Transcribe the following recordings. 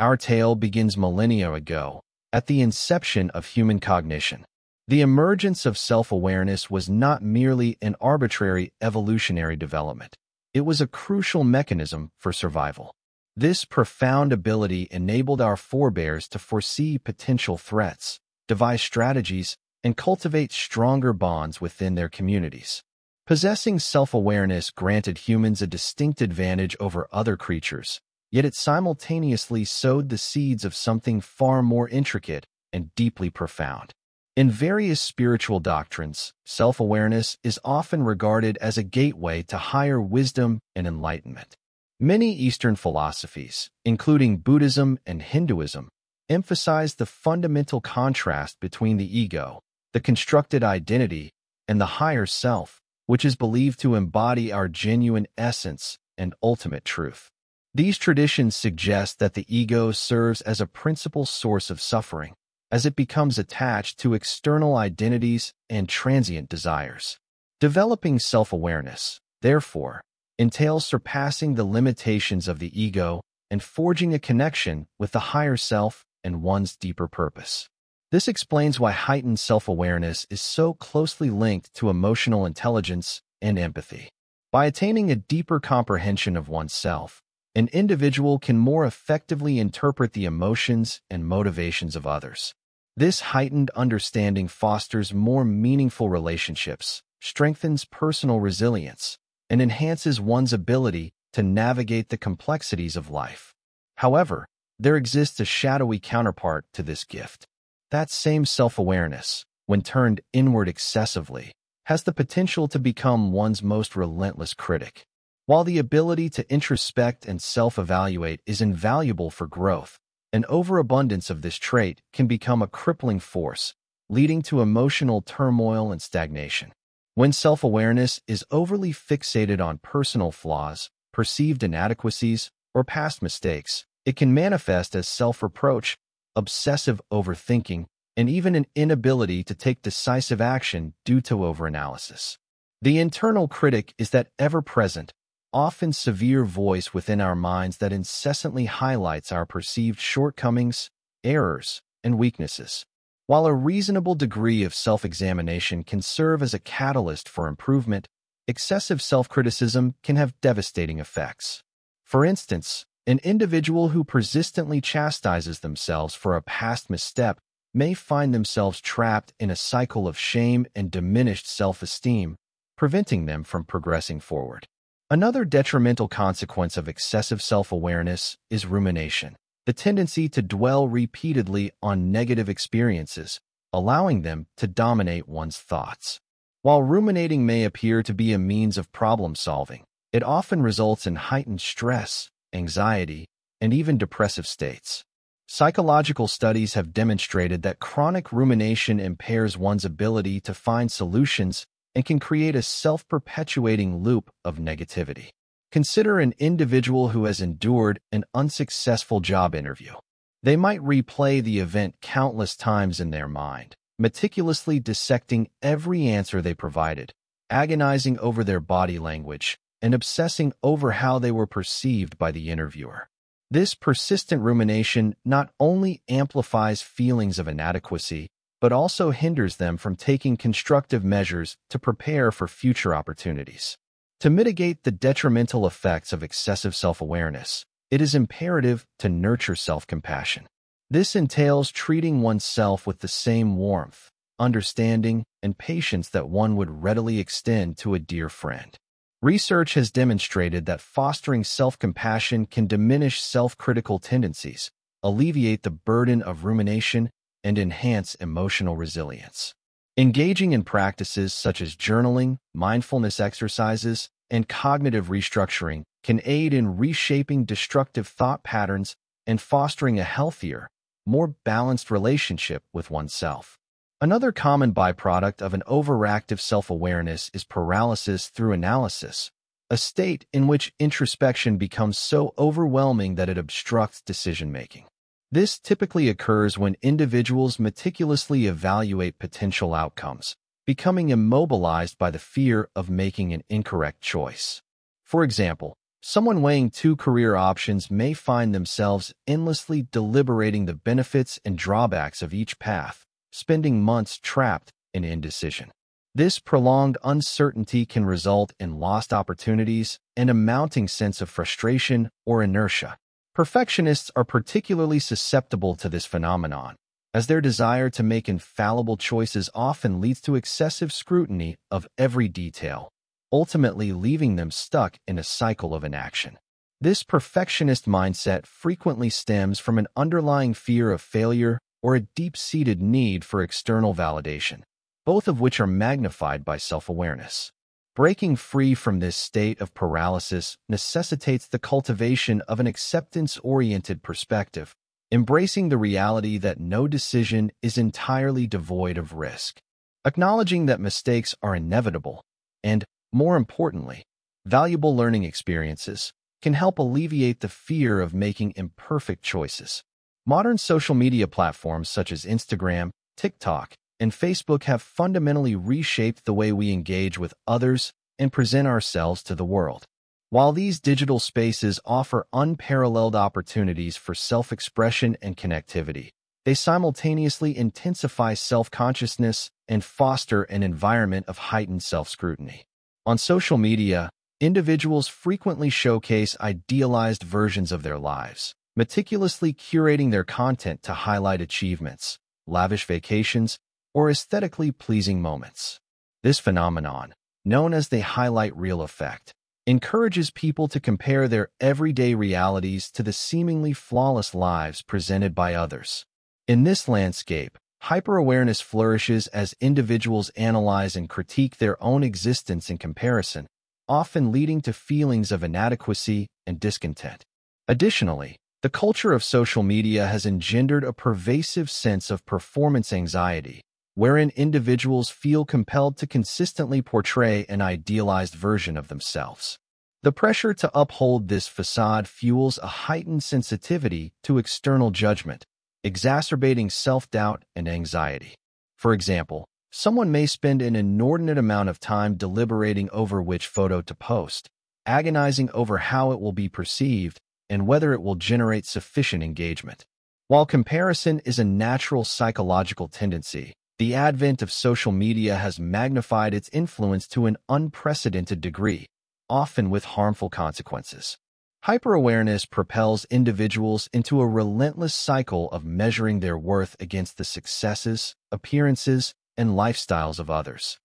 Our tale begins millennia ago, at the inception of human cognition. The emergence of self-awareness was not merely an arbitrary evolutionary development. It was a crucial mechanism for survival. This profound ability enabled our forebears to foresee potential threats, devise strategies, and cultivate stronger bonds within their communities. Possessing self-awareness granted humans a distinct advantage over other creatures, yet it simultaneously sowed the seeds of something far more intricate and deeply profound. In various spiritual doctrines, self-awareness is often regarded as a gateway to higher wisdom and enlightenment. Many Eastern philosophies, including Buddhism and Hinduism, emphasize the fundamental contrast between the ego, the constructed identity, and the higher self, which is believed to embody our genuine essence and ultimate truth. These traditions suggest that the ego serves as a principal source of suffering, as it becomes attached to external identities and transient desires. Developing self-awareness, therefore, entails surpassing the limitations of the ego and forging a connection with the higher self and one's deeper purpose. This explains why heightened self-awareness is so closely linked to emotional intelligence and empathy. By attaining a deeper comprehension of oneself, an individual can more effectively interpret the emotions and motivations of others. This heightened understanding fosters more meaningful relationships, strengthens personal resilience, and enhances one's ability to navigate the complexities of life. However, there exists a shadowy counterpart to this gift. That same self-awareness, when turned inward excessively, has the potential to become one's most relentless critic. While the ability to introspect and self-evaluate is invaluable for growth, an overabundance of this trait can become a crippling force, leading to emotional turmoil and stagnation. When self-awareness is overly fixated on personal flaws, perceived inadequacies, or past mistakes, it can manifest as self-reproach, obsessive overthinking, and even an inability to take decisive action due to overanalysis. The internal critic is that ever-present, often severe voice within our minds that incessantly highlights our perceived shortcomings, errors, and weaknesses. While a reasonable degree of self-examination can serve as a catalyst for improvement, excessive self-criticism can have devastating effects. For instance, an individual who persistently chastises themselves for a past misstep may find themselves trapped in a cycle of shame and diminished self-esteem, preventing them from progressing forward. Another detrimental consequence of excessive self-awareness is rumination, the tendency to dwell repeatedly on negative experiences, allowing them to dominate one's thoughts. While ruminating may appear to be a means of problem-solving, it often results in heightened stress, anxiety, and even depressive states. Psychological studies have demonstrated that chronic rumination impairs one's ability to find solutions and can create a self-perpetuating loop of negativity. Consider an individual who has endured an unsuccessful job interview. They might replay the event countless times in their mind, meticulously dissecting every answer they provided, agonizing over their body language, and obsessing over how they were perceived by the interviewer. This persistent rumination not only amplifies feelings of inadequacy, but also hinders them from taking constructive measures to prepare for future opportunities. To mitigate the detrimental effects of excessive self-awareness, it is imperative to nurture self-compassion. This entails treating oneself with the same warmth, understanding, and patience that one would readily extend to a dear friend. Research has demonstrated that fostering self-compassion can diminish self-critical tendencies, alleviate the burden of rumination, and enhance emotional resilience. Engaging in practices such as journaling, mindfulness exercises, and cognitive restructuring can aid in reshaping destructive thought patterns and fostering a healthier, more balanced relationship with oneself. Another common byproduct of an overactive self-awareness is paralysis through analysis, a state in which introspection becomes so overwhelming that it obstructs decision-making. This typically occurs when individuals meticulously evaluate potential outcomes, becoming immobilized by the fear of making an incorrect choice. For example, Someone weighing two career options may find themselves endlessly deliberating the benefits and drawbacks of each path, spending months trapped in indecision. This prolonged uncertainty can result in lost opportunities and a mounting sense of frustration or inertia. Perfectionists are particularly susceptible to this phenomenon, as their desire to make infallible choices often leads to excessive scrutiny of every detail, ultimately leaving them stuck in a cycle of inaction. This perfectionist mindset frequently stems from an underlying fear of failure or a deep-seated need for external validation, both of which are magnified by self-awareness. Breaking free from this state of paralysis necessitates the cultivation of an acceptance-oriented perspective, embracing the reality that no decision is entirely devoid of risk. Acknowledging that mistakes are inevitable and, more importantly, valuable learning experiences can help alleviate the fear of making imperfect choices. Modern social media platforms such as Instagram, TikTok, and Facebook have fundamentally reshaped the way we engage with others and present ourselves to the world. While these digital spaces offer unparalleled opportunities for self-expression and connectivity, they simultaneously intensify self-consciousness and foster an environment of heightened self-scrutiny. On social media, individuals frequently showcase idealized versions of their lives, meticulously curating their content to highlight achievements, lavish vacations, or aesthetically pleasing moments. This phenomenon, known as the highlight reel effect, encourages people to compare their everyday realities to the seemingly flawless lives presented by others. In this landscape, hyper-awareness flourishes as individuals analyze and critique their own existence in comparison, often leading to feelings of inadequacy and discontent. Additionally, the culture of social media has engendered a pervasive sense of performance anxiety, wherein individuals feel compelled to consistently portray an idealized version of themselves. The pressure to uphold this facade fuels a heightened sensitivity to external judgment, exacerbating self-doubt and anxiety. For example, someone may spend an inordinate amount of time deliberating over which photo to post, agonizing over how it will be perceived and whether it will generate sufficient engagement. While comparison is a natural psychological tendency, the advent of social media has magnified its influence to an unprecedented degree, often with harmful consequences. Hyperawareness propels individuals into a relentless cycle of measuring their worth against the successes, appearances, and lifestyles of others.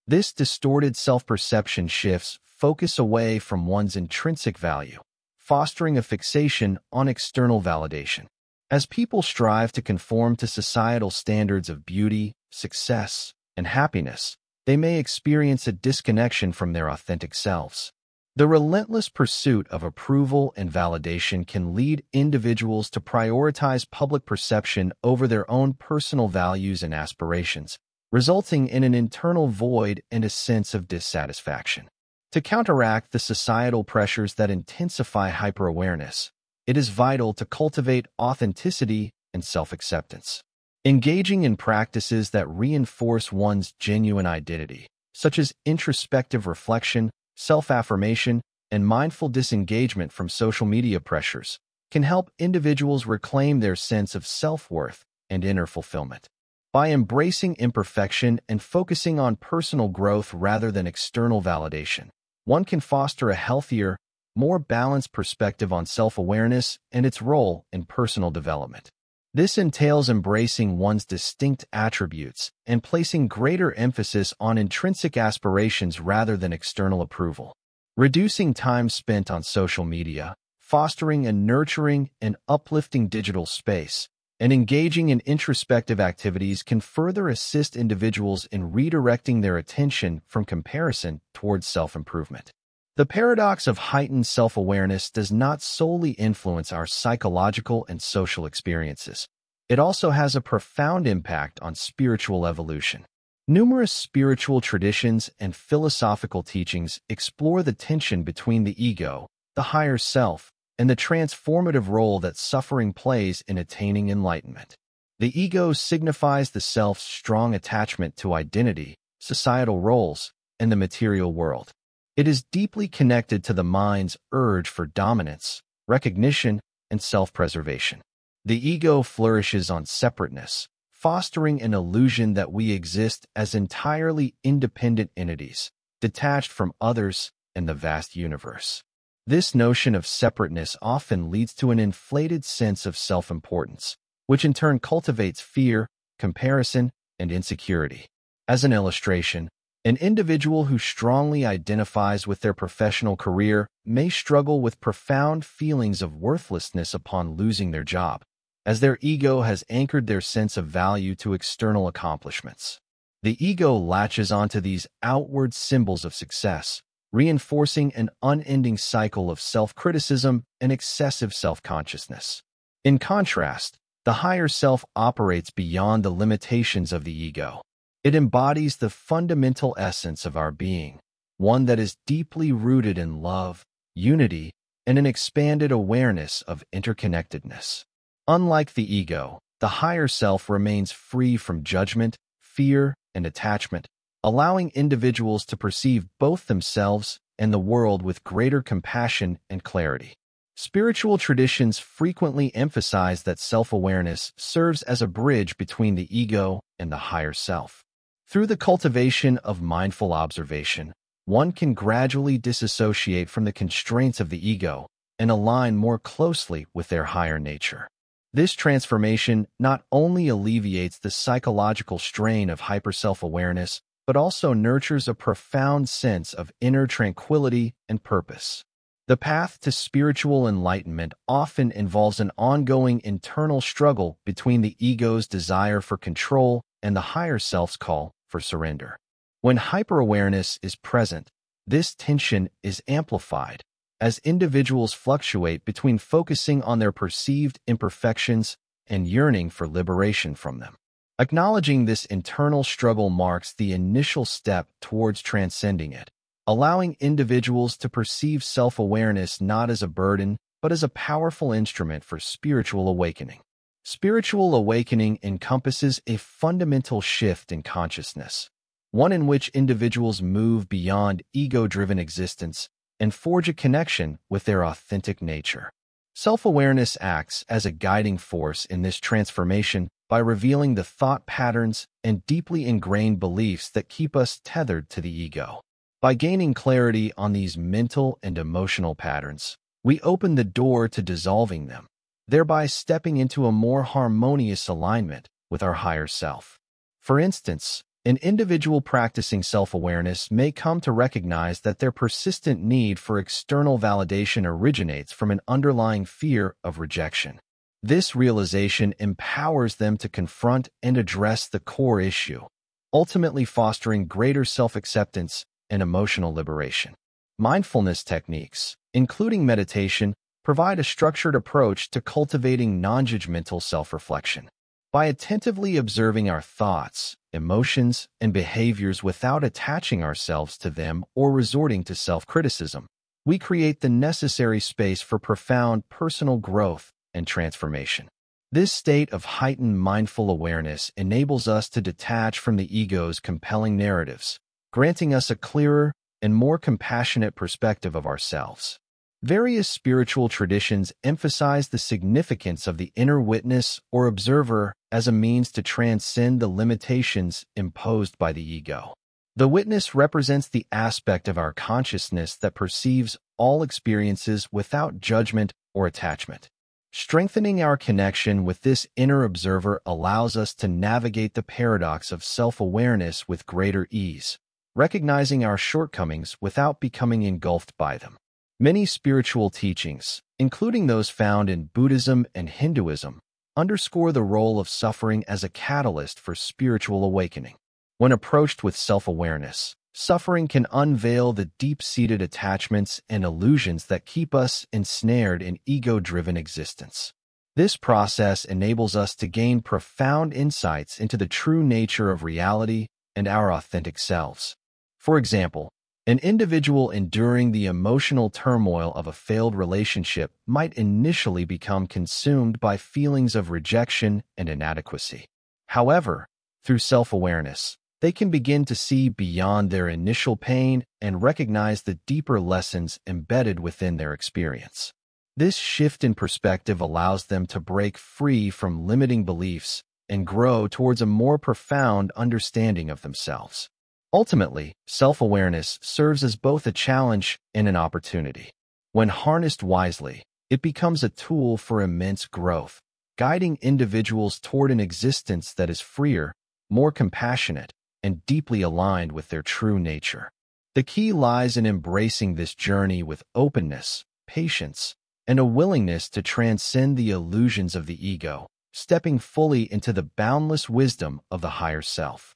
This distorted self-perception shifts focus away from one's intrinsic value, fostering a fixation on external validation. As people strive to conform to societal standards of beauty, success, and happiness, they may experience a disconnection from their authentic selves. The relentless pursuit of approval and validation can lead individuals to prioritize public perception over their own personal values and aspirations, resulting in an internal void and a sense of dissatisfaction. To counteract the societal pressures that intensify hyperawareness, it is vital to cultivate authenticity and self-acceptance. Engaging in practices that reinforce one's genuine identity, such as introspective reflection, self-affirmation, and mindful disengagement from social media pressures, can help individuals reclaim their sense of self-worth and inner fulfillment. By embracing imperfection and focusing on personal growth rather than external validation, one can foster a healthier, more balanced perspective on self-awareness and its role in personal development. This entails embracing one's distinct attributes and placing greater emphasis on intrinsic aspirations rather than external approval. Reducing time spent on social media, fostering a nurturing and uplifting digital space, and engaging in introspective activities can further assist individuals in redirecting their attention from comparison towards self-improvement. The paradox of heightened self-awareness does not solely influence our psychological and social experiences. It also has a profound impact on spiritual evolution. Numerous spiritual traditions and philosophical teachings explore the tension between the ego, the higher self, and the transformative role that suffering plays in attaining enlightenment. The ego signifies the self's strong attachment to identity, societal roles, and the material world. It is deeply connected to the mind's urge for dominance, recognition, and self-preservation. The ego flourishes on separateness, fostering an illusion that we exist as entirely independent entities, detached from others and the vast universe. This notion of separateness often leads to an inflated sense of self-importance, which in turn cultivates fear, comparison, and insecurity. As an illustration, an individual who strongly identifies with their professional career may struggle with profound feelings of worthlessness upon losing their job, as their ego has anchored their sense of value to external accomplishments. The ego latches onto these outward symbols of success, reinforcing an unending cycle of self-criticism and excessive self-consciousness. In contrast, the higher self operates beyond the limitations of the ego. It embodies the fundamental essence of our being, one that is deeply rooted in love, unity, and an expanded awareness of interconnectedness. Unlike the ego, the higher self remains free from judgment, fear, and attachment, allowing individuals to perceive both themselves and the world with greater compassion and clarity. Spiritual traditions frequently emphasize that self-awareness serves as a bridge between the ego and the higher self. Through the cultivation of mindful observation, one can gradually disassociate from the constraints of the ego and align more closely with their higher nature. This transformation not only alleviates the psychological strain of hyper-self-awareness, but also nurtures a profound sense of inner tranquility and purpose. The path to spiritual enlightenment often involves an ongoing internal struggle between the ego's desire for control and the higher self's call for surrender. When hyper-awareness is present, this tension is amplified as individuals fluctuate between focusing on their perceived imperfections and yearning for liberation from them. Acknowledging this internal struggle marks the initial step towards transcending it, allowing individuals to perceive self-awareness not as a burden, but as a powerful instrument for spiritual awakening. Spiritual awakening encompasses a fundamental shift in consciousness, one in which individuals move beyond ego-driven existence and forge a connection with their authentic nature. Self-awareness acts as a guiding force in this transformation by revealing the thought patterns and deeply ingrained beliefs that keep us tethered to the ego. By gaining clarity on these mental and emotional patterns, we open the door to dissolving them, thereby stepping into a more harmonious alignment with our higher self. For instance, an individual practicing self-awareness may come to recognize that their persistent need for external validation originates from an underlying fear of rejection. This realization empowers them to confront and address the core issue, ultimately fostering greater self-acceptance and emotional liberation. Mindfulness techniques, including meditation, provide a structured approach to cultivating non-judgmental self-reflection. By attentively observing our thoughts, emotions, and behaviors without attaching ourselves to them or resorting to self-criticism, we create the necessary space for profound personal growth and transformation. This state of heightened mindful awareness enables us to detach from the ego's compelling narratives, granting us a clearer and more compassionate perspective of ourselves. Various spiritual traditions emphasize the significance of the inner witness or observer as a means to transcend the limitations imposed by the ego. The witness represents the aspect of our consciousness that perceives all experiences without judgment or attachment. Strengthening our connection with this inner observer allows us to navigate the paradox of self-awareness with greater ease, recognizing our shortcomings without becoming engulfed by them. Many spiritual teachings, including those found in Buddhism and Hinduism, underscore the role of suffering as a catalyst for spiritual awakening. When approached with self-awareness, suffering can unveil the deep-seated attachments and illusions that keep us ensnared in ego-driven existence. This process enables us to gain profound insights into the true nature of reality and our authentic selves. For example, an individual enduring the emotional turmoil of a failed relationship might initially become consumed by feelings of rejection and inadequacy. However, through self-awareness, They can begin to see beyond their initial pain and recognize the deeper lessons embedded within their experience. This shift in perspective allows them to break free from limiting beliefs and grow towards a more profound understanding of themselves. Ultimately, self-awareness serves as both a challenge and an opportunity. When harnessed wisely, it becomes a tool for immense growth, guiding individuals toward an existence that is freer, more compassionate, and deeply aligned with their true nature. The key lies in embracing this journey with openness, patience, and a willingness to transcend the illusions of the ego, stepping fully into the boundless wisdom of the higher self.